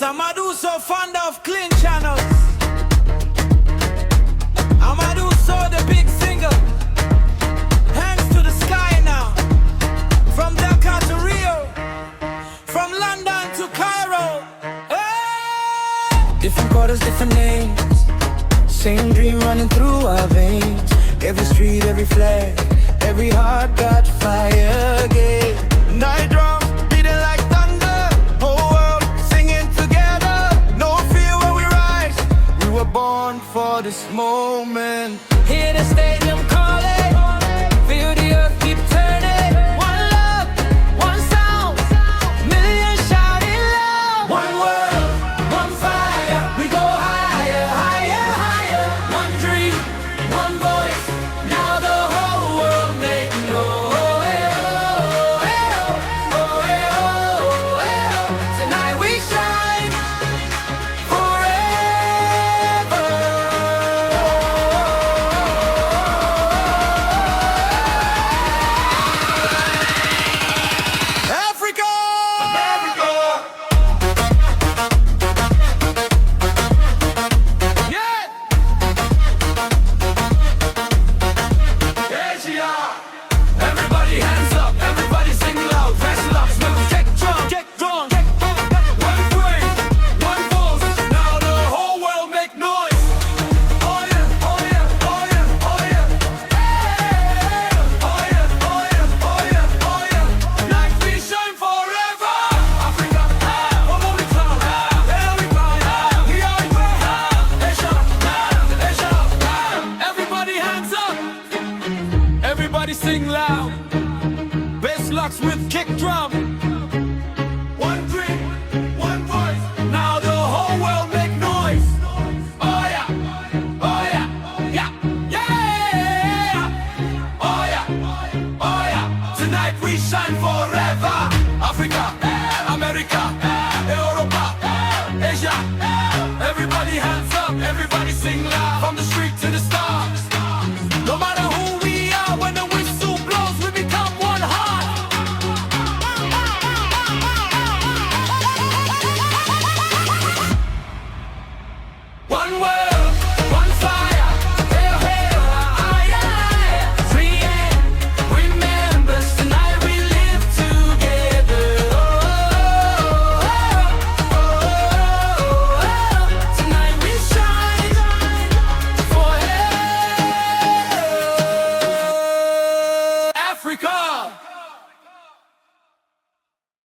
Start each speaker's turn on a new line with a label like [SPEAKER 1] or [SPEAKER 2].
[SPEAKER 1] Amadou Sow fond of clean channels. Amadou Sow the big single. Hands to the sky now. From Dakar to Rio. From London to Cairo. Hey! Different quarters, different names. Same dream running through our veins. Every street, every flag, every heart got fire again. Night drums beating like thunder. Whole world singing together. No fear when we rise. We were born for this moment. Hear the stadium calling. Feel the earth keep turning. One love, one sound. Millions shouting loud. One world, one fire. We go higher, higher, higher. One dream, one voice. Now the whole world make tonight we shine forever. Africa! America! Yeah! Asia! Everybody hands up, everybody sing loud. Best love, smooth, get drunk, get drunk. One brain, one voice. Now the whole world make noise. Oh yeah, oh yeah, oh yeah, oh yeah. Oh yeah, oh yeah, oh yeah, oh yeah. Like we shine forever. Africa, one more time. There we go. Here we go. Asia, Asia. Everybody hands up. Everybody sing loud. Best locks with